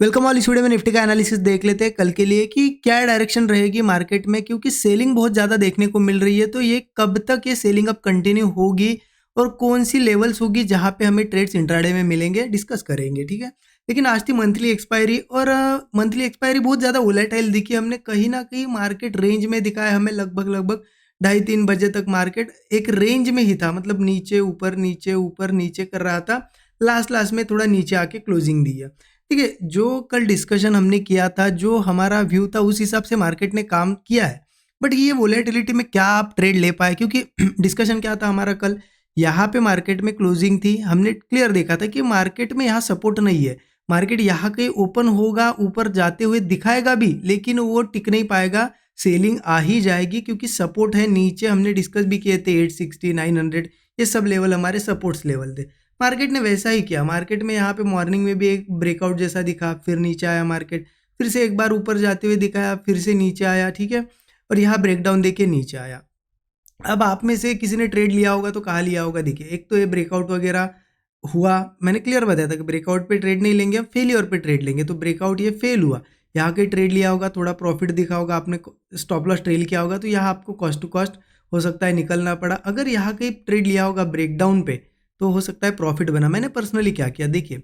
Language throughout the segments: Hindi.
Welcome all. इस वीडियो में निफ्टी का एनालिसिस देख लेते हैं कल के लिए कि क्या डायरेक्शन रहेगी मार्केट में, क्योंकि सेलिंग बहुत ज़्यादा देखने को मिल रही है। तो ये कब तक ये सेलिंग अब कंटिन्यू होगी और कौन सी लेवल्स होगी जहां पे हमें ट्रेड्स इंट्राडे में मिलेंगे, डिस्कस करेंगे। ठीक है, लेकिन आज थी मंथली एक्सपायरी और मंथली एक्सपायरी बहुत ज़्यादा वोलेटाइल दिखी। हमने कहीं ना कहीं मार्केट रेंज में दिखाया, हमें लगभग लगभग 2:30-3 बजे तक मार्केट एक रेंज में ही था, मतलब नीचे ऊपर नीचे कर रहा था। लास्ट में थोड़ा नीचे आके क्लोजिंग दी है। ठीक है, जो कल डिस्कशन हमने किया था, जो हमारा व्यू था, उस हिसाब से मार्केट ने काम किया है। बट ये वोलेटिलिटी में क्या आप ट्रेड ले पाए, क्योंकि डिस्कशन क्या था हमारा कल, यहाँ पे मार्केट में क्लोजिंग थी, हमने क्लियर देखा था कि मार्केट में यहाँ सपोर्ट नहीं है। मार्केट यहाँ कहीं ओपन होगा, ऊपर जाते हुए दिखाएगा भी, लेकिन वो टिक नहीं पाएगा, सेलिंग आ ही जाएगी, क्योंकि सपोर्ट है नीचे। हमने डिस्कस भी किए थे 860, 900, ये सब लेवल हमारे सपोर्ट्स लेवल थे। मार्केट ने वैसा ही किया। मार्केट में यहाँ पे मॉर्निंग में भी एक ब्रेकआउट जैसा दिखा, फिर नीचे आया मार्केट, फिर से एक बार ऊपर जाते हुए दिखाया, फिर से नीचे आया। ठीक है, और यहाँ ब्रेकडाउन देके नीचे आया। अब आप में से किसी ने ट्रेड लिया होगा तो कहाँ लिया होगा? देखिए, एक तो ये ब्रेकआउट वगैरह हुआ, मैंने क्लियर बताया था कि ब्रेकआउट पे ट्रेड नहीं लेंगे, हम फेलियर पे ट्रेड लेंगे। तो ब्रेकआउट ये फेल हुआ, यहाँ के ट्रेड लिया होगा, थोड़ा प्रॉफिट दिखा होगा, आपने स्टॉप लॉस ट्रेल किया होगा, तो यहाँ आपको कॉस्ट टू कॉस्ट हो सकता है निकलना पड़ा। अगर यहाँ कहीं ट्रेड लिया होगा ब्रेकडाउन पे, तो हो सकता है प्रॉफिट बना। मैंने पर्सनली क्या किया, देखिए,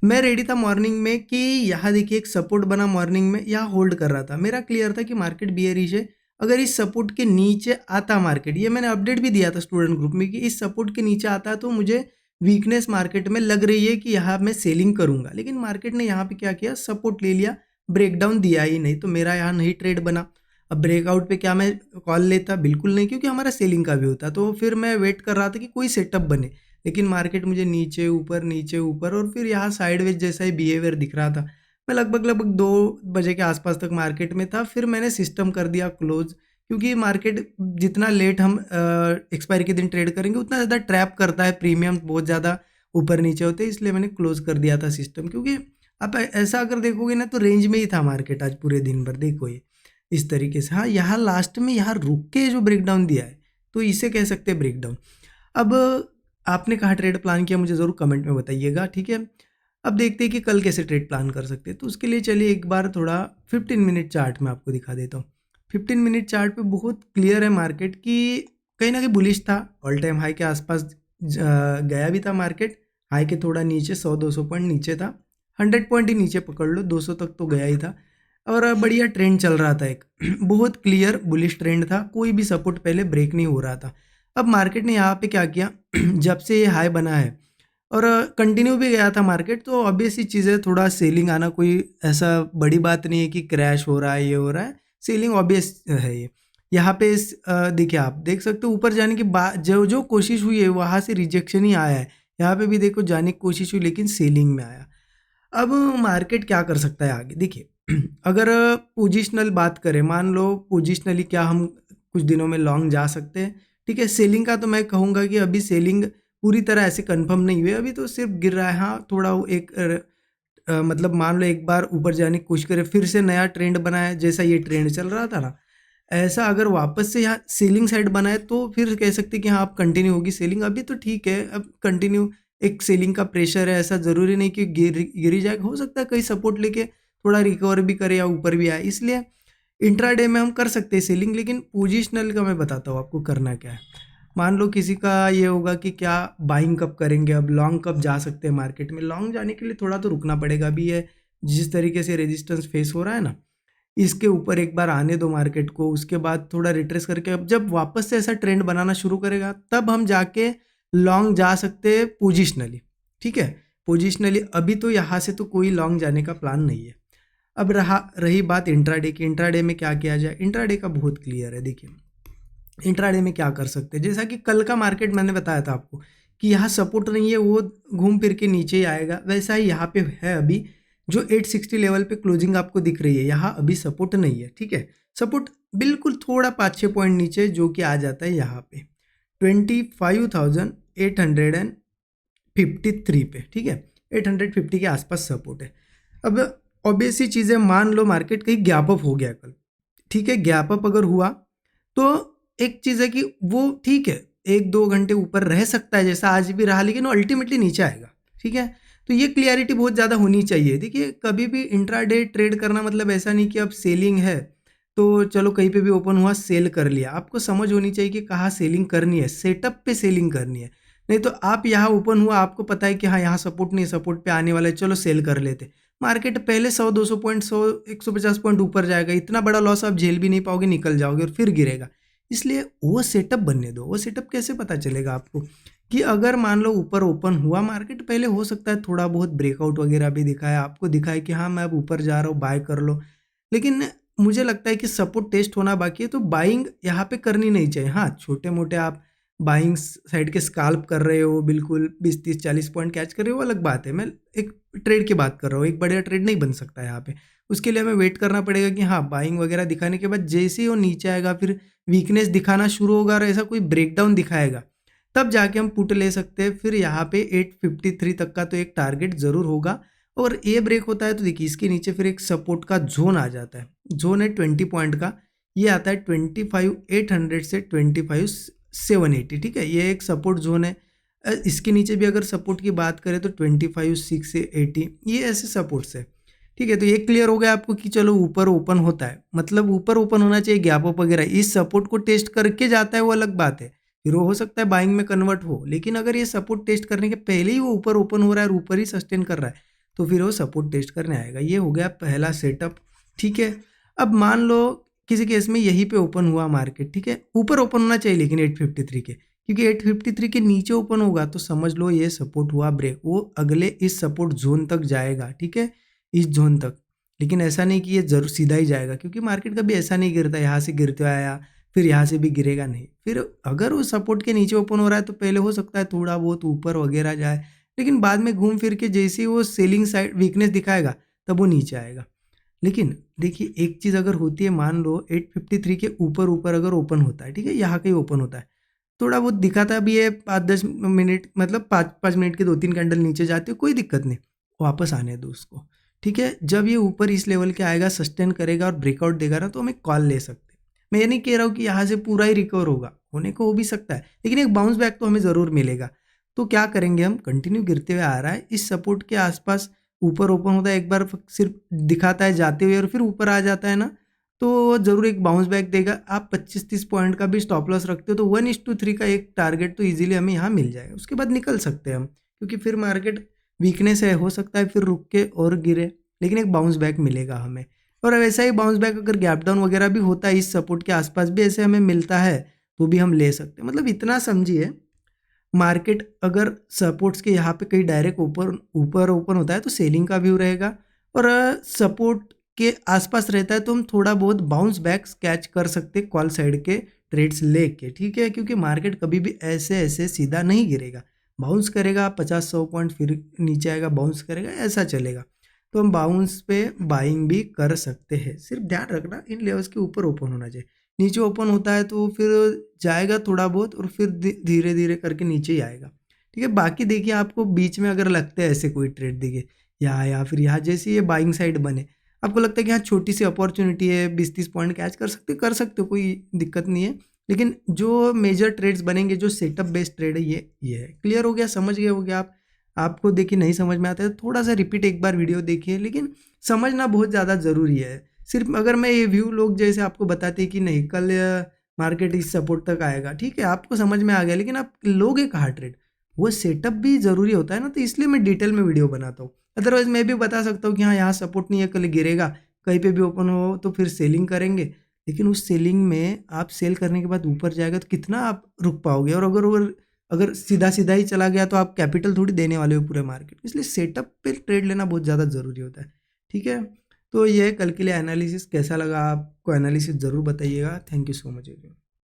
मैं रेडी था मॉर्निंग में कि यहाँ देखिए एक सपोर्ट बना मॉर्निंग में, यहाँ होल्ड कर रहा था। मेरा क्लियर था कि मार्केट बियरिश है। अगर इस सपोर्ट के नीचे आता मार्केट, ये मैंने अपडेट भी दिया था स्टूडेंट ग्रुप में कि इस सपोर्ट के नीचे आता तो मुझे वीकनेस मार्केट में लग रही है कि यहाँ मैं सेलिंग करूंगा। लेकिन मार्केट ने यहाँ पे क्या किया, सपोर्ट ले लिया, ब्रेकडाउन दिया ही नहीं, तो मेरा यहाँ नहीं ट्रेड बना। अब ब्रेकआउट पे क्या मैं कॉल लेता? बिल्कुल नहीं, क्योंकि हमारा सेलिंग का भी होता। तो फिर मैं वेट कर रहा था कि कोई सेटअप बने, लेकिन मार्केट मुझे नीचे ऊपर और फिर यहाँ साइडवेज जैसा ही बिहेवियर दिख रहा था। मैं लगभग 2 बजे के आसपास तक मार्केट में था। फिर मैंने सिस्टम कर दिया क्लोज, क्योंकि मार्केट जितना लेट हम एक्सपायरी के दिन ट्रेड करेंगे उतना ज़्यादा ट्रैप करता है, प्रीमियम बहुत ज़्यादा ऊपर नीचे होते हैं, इसलिए मैंने क्लोज कर दिया था सिस्टम। क्योंकि आप ऐसा अगर देखोगे ना, तो रेंज में ही था मार्केट आज पूरे दिन भर। देखो ये इस तरीके से, हाँ, यहाँ लास्ट में यहाँ रुक के जो ब्रेकडाउन दिया है, तो इसे कह सकते हैं ब्रेकडाउन। अब आपने कहाँ ट्रेड प्लान किया, मुझे ज़रूर कमेंट में बताइएगा। ठीक है, अब देखते हैं कि कल कैसे ट्रेड प्लान कर सकते हैं। तो उसके लिए चलिए एक बार थोड़ा 15 मिनट चार्ट में आपको दिखा देता हूँ। 15 मिनट चार्ट पे बहुत क्लियर है मार्केट की, कहीं ना कहीं बुलिश था। ऑल टाइम हाई के आसपास गया भी था मार्केट, हाई के थोड़ा नीचे 100-200 पॉइंट नीचे था, 100 पॉइंट ही नीचे पकड़ लो, 200 तक तो गया ही था। और बढ़िया ट्रेंड चल रहा था, एक बहुत क्लियर बुलिश ट्रेंड था, कोई भी सपोर्ट पहले ब्रेक नहीं हो रहा था। अब मार्केट ने यहाँ पे क्या किया, जब से ये हाई बना है और कंटिन्यू भी गया था मार्केट, तो ऑब्वियस ही चीज़ है, थोड़ा सेलिंग आना कोई ऐसा बड़ी बात नहीं है कि क्रैश हो रहा है, ये हो रहा है, सेलिंग ऑब्वियस है ये। यहाँ पे देखिए, आप देख सकते हो ऊपर जाने की बात, जो जो कोशिश हुई है वहाँ से रिजेक्शन ही आया है। यहाँ पे भी देखो जाने की कोशिश हुई, लेकिन सेलिंग में आया। अब मार्केट क्या कर सकता है आगे, देखिए, अगर पोजिशनल बात करें, मान लो पोजिशनली क्या हम कुछ दिनों में लॉन्ग जा सकते हैं। ठीक है, सेलिंग का तो मैं कहूँगा कि अभी सेलिंग पूरी तरह ऐसे कंफर्म नहीं हुई, अभी तो सिर्फ गिर रहा है। हाँ, थोड़ा वो एक मतलब मान लो एक बार ऊपर जाने की कोशिश करे, फिर से नया ट्रेंड बनाए, जैसा ये ट्रेंड चल रहा था ना, ऐसा अगर वापस से यहाँ सेलिंग साइड बनाए तो फिर कह सकते हैं कि हाँ, अब कंटिन्यू होगी सेलिंग। अभी तो ठीक है, अब कंटिन्यू एक सेलिंग का प्रेशर है, ऐसा ज़रूरी नहीं कि गिरी जाएगा, हो सकता है कहीं सपोर्ट लेके थोड़ा रिकवर भी करे या ऊपर भी आए। इसलिए इंट्राडे में हम कर सकते हैं सेलिंग, लेकिन पोजिशनल का मैं बताता हूँ आपको करना क्या है। मान लो किसी का ये होगा कि क्या बाइंग कब करेंगे, अब लॉन्ग कब जा सकते हैं मार्केट में। लॉन्ग जाने के लिए थोड़ा तो रुकना पड़ेगा। अभी ये जिस तरीके से रेजिस्टेंस फेस हो रहा है ना, इसके ऊपर एक बार आने दो मार्केट को, उसके बाद थोड़ा रिट्रेस करके अब जब वापस से ऐसा ट्रेंड बनाना शुरू करेगा, तब हम जाके लॉन्ग जा सकते हैं पोजिशनली। ठीक है, पोजिशनली अभी तो यहाँ से तो कोई लॉन्ग जाने का प्लान नहीं है। अब रही बात इंट्राडे की, इंट्राडे में क्या किया जाए। इंट्राडे का बहुत क्लियर है, देखिए इंट्राडे में क्या कर सकते हैं। जैसा कि कल का मार्केट मैंने बताया था आपको कि यहाँ सपोर्ट नहीं है, वो घूम फिर के नीचे ही आएगा, वैसा ही यहाँ पे है। अभी जो 860 लेवल पे क्लोजिंग आपको दिख रही है, यहाँ अभी सपोर्ट नहीं है। ठीक है, सपोर्ट बिल्कुल थोड़ा 5-6 पॉइंट नीचे, जो कि आ जाता है यहाँ पे 25,853 पे। ठीक है, 850 के आसपास सपोर्ट है। अब ऑब्वियस ही चीज़ें, मान लो मार्केट कहीं गैप अप हो गया कल, ठीक है, गैप अप अगर हुआ तो एक चीज़ है कि वो ठीक है 1-2 घंटे ऊपर रह सकता है, जैसा आज भी रहा, लेकिन वो अल्टीमेटली नीचे आएगा। ठीक है, तो ये क्लियरिटी बहुत ज़्यादा होनी चाहिए। देखिए कभी भी इंट्राडे ट्रेड करना मतलब ऐसा नहीं कि अब सेलिंग है तो चलो कहीं पे भी ओपन हुआ सेल कर लिया। आपको समझ होनी चाहिए कि कहाँ सेलिंग करनी है, सेटअप पे सेलिंग करनी है। नहीं तो आप यहाँ ओपन हुआ, आपको पता है कि हाँ यहाँ सपोर्ट नहीं है, सपोर्ट पे आने वाला है, चलो सेल कर लेते। मार्केट पहले 100-200 पॉइंट 100-150 पॉइंट ऊपर जाएगा, इतना बड़ा लॉस आप झेल भी नहीं पाओगे, निकल जाओगे और फिर गिरेगा। इसलिए वो सेटअप बनने दो। वो सेटअप कैसे पता चलेगा आपको कि अगर मान लो ऊपर ओपन हुआ मार्केट, पहले हो सकता है थोड़ा बहुत ब्रेकआउट वगैरह भी दिखाया, आपको दिखाए कि हाँ मैं अब ऊपर जा रहा हूँ, बाय कर लो। लेकिन मुझे लगता है कि सपोर्ट टेस्ट होना बाकी है, तो बाइंग यहाँ पे करनी नहीं चाहिए। हाँ छोटे मोटे आप बाइंग साइड के स्काल्प कर रहे हो, बिल्कुल 20-30-40 पॉइंट कैच कर रहे हो, अलग बात है। मैं एक ट्रेड की बात कर रहा हूँ, एक बढ़िया ट्रेड नहीं बन सकता यहाँ पे। उसके लिए हमें वेट करना पड़ेगा कि हाँ बाइंग वगैरह दिखाने के बाद जैसे ही वो नीचे आएगा, फिर वीकनेस दिखाना शुरू होगा और ऐसा कोई ब्रेकडाउन दिखाएगा, तब जाके हम पुट ले सकते हैं। फिर यहाँ पे 853 तक का तो एक टारगेट ज़रूर होगा। और ये ब्रेक होता है तो देखिए इसके नीचे फिर एक सपोर्ट का जोन आ जाता है। जोन है 20 पॉइंट का, ये आता है 25,800 से 25,780। ठीक है, ये एक सपोर्ट जोन है। इसके नीचे भी अगर सपोर्ट की बात करें तो 25,680, ये ऐसे सपोर्ट्स है। ठीक है, तो ये क्लियर हो गया आपको कि चलो ऊपर ओपन होता है, मतलब ऊपर ओपन होना चाहिए, गैप अप वगैरह इस सपोर्ट को टेस्ट करके जाता है, वो अलग बात है। फिर वो हो सकता है बाइंग में कन्वर्ट हो, लेकिन अगर ये सपोर्ट टेस्ट करने के पहले ही वो ऊपर ओपन हो रहा है और ऊपर ही सस्टेन कर रहा है, तो फिर वो सपोर्ट टेस्ट करने आएगा। ये हो गया पहला सेटअप। ठीक है, अब मान लो किसी केस में यहीं पे ओपन हुआ मार्केट, ठीक है, ऊपर ओपन होना चाहिए लेकिन 853 के, क्योंकि 853 के नीचे ओपन होगा तो समझ लो ये सपोर्ट हुआ ब्रेक, वो अगले इस सपोर्ट जोन तक जाएगा। ठीक है, इस जोन तक। लेकिन ऐसा नहीं कि ये जरूर सीधा ही जाएगा, क्योंकि मार्केट कभी ऐसा नहीं गिरता यहाँ से गिरते आया फिर यहाँ से भी गिरेगा नहीं। फिर अगर वो सपोर्ट के नीचे ओपन हो रहा है तो पहले हो सकता है थोड़ा बहुत ऊपर वगैरह जाए, लेकिन बाद में घूम फिर के जैसे ही वो सेलिंग साइड वीकनेस दिखाएगा तब वो नीचे आएगा। लेकिन देखिए एक चीज़ अगर होती है, मान लो 853 के ऊपर ऊपर अगर ओपन होता है, ठीक है, यहाँ कहीं ओपन होता है, थोड़ा बहुत दिखाता भी है 5-10 मिनट, मतलब 5-5 मिनट के 2-3 कैंडल नीचे जाते हो, कोई दिक्कत नहीं, वापस आने दो उसको। ठीक है, जब ये ऊपर इस लेवल के आएगा, सस्टेन करेगा और ब्रेकआउट देगा ना, तो हमें कॉल ले सकते हैं। मैं ये नहीं कह रहा हूँ कि यहाँ से पूरा ही रिकवर होगा, होने को हो भी सकता है, लेकिन एक बाउंस बैक तो हमें ज़रूर मिलेगा। तो क्या करेंगे हम, कंटिन्यू गिरते हुए आ रहा है, इस सपोर्ट के आसपास ऊपर ओपन होता है, एक बार सिर्फ दिखाता है जाते हुए और फिर ऊपर आ जाता है ना, तो ज़रूर एक बाउंस बैक देगा। आप 25-30 पॉइंट का भी स्टॉप लॉस रखते हो तो 1:3 का एक टारगेट तो इजीली हमें यहाँ मिल जाएगा, उसके बाद निकल सकते हैं हम, क्योंकि फिर मार्केट वीकनेस है, हो सकता है फिर रुक के और गिरे, लेकिन एक बाउंस बैक मिलेगा हमें। और वैसा ही बाउंस बैक अगर गैप डाउन वगैरह भी होता है, इस सपोर्ट के आसपास भी ऐसे हमें मिलता है, तो भी हम ले सकते हैं। मतलब इतना समझिए, मार्केट अगर सपोर्ट्स के यहाँ पे कहीं डायरेक्ट ऊपर ऊपर ओपन होता है तो सेलिंग का व्यू रहेगा, और सपोर्ट के आसपास रहता है तो हम थोड़ा बहुत बाउंस बैक कैच कर सकते हैं कॉल साइड के ट्रेड्स लेके। ठीक है, क्योंकि मार्केट कभी भी ऐसे ऐसे सीधा नहीं गिरेगा, बाउंस करेगा 50-100 पॉइंट, फिर नीचे आएगा, बाउंस करेगा, ऐसा चलेगा। तो हम बाउंस पे बाइंग भी कर सकते हैं, सिर्फ ध्यान रखना इन लेवल्स के ऊपर ओपन होना चाहिए। नीचे ओपन होता है तो फिर जाएगा थोड़ा बहुत और फिर धीरे धीरे करके नीचे ही आएगा। ठीक है, बाकी देखिए आपको बीच में अगर लगता है ऐसे कोई ट्रेड, देखिए यहाँ या फिर यहाँ, जैसे ये बाइंग साइड बने, आपको लगता है कि यहाँ छोटी सी अपॉर्चुनिटी है, 20-30 पॉइंट कैच कर सकते हो, कोई दिक्कत नहीं है। लेकिन जो मेजर ट्रेड्स बनेंगे, जो सेटअप बेस्ड ट्रेड है, ये है। क्लियर हो गया, समझ गए हो गया आप। आपको देखिए नहीं समझ में आता है तो थोड़ा सा रिपीट एक बार वीडियो देखिए, लेकिन समझना बहुत ज़्यादा ज़रूरी है। सिर्फ अगर मैं ये व्यू लोग जैसे आपको बताते कि नहीं कल मार्केट इस सपोर्ट तक आएगा, ठीक है, आपको समझ में आ गया, लेकिन आप लोगे कहाँ ट्रेड, वो सेटअप भी ज़रूरी होता है ना, तो इसलिए मैं डिटेल में वीडियो बनाता हूँ। अदरवाइज मैं भी बता सकता हूँ कि हाँ यहाँ सपोर्ट नहीं है, कल गिरेगा, कहीं पे भी ओपन हो तो फिर सेलिंग करेंगे, लेकिन उस सेलिंग में आप सेल करने के बाद ऊपर जाएगा तो कितना आप रुक पाओगे, और अगर अगर सीधा सीधा ही चला गया तो आप कैपिटल थोड़ी देने वाले हो पूरे मार्केट। इसलिए सेटअप पे ट्रेड लेना बहुत ज़्यादा ज़रूरी होता है। ठीक है, तो ये कल के लिए एनालिसिस कैसा लगा आपको, एनालिसिस ज़रूर बताइएगा। Thank you so much.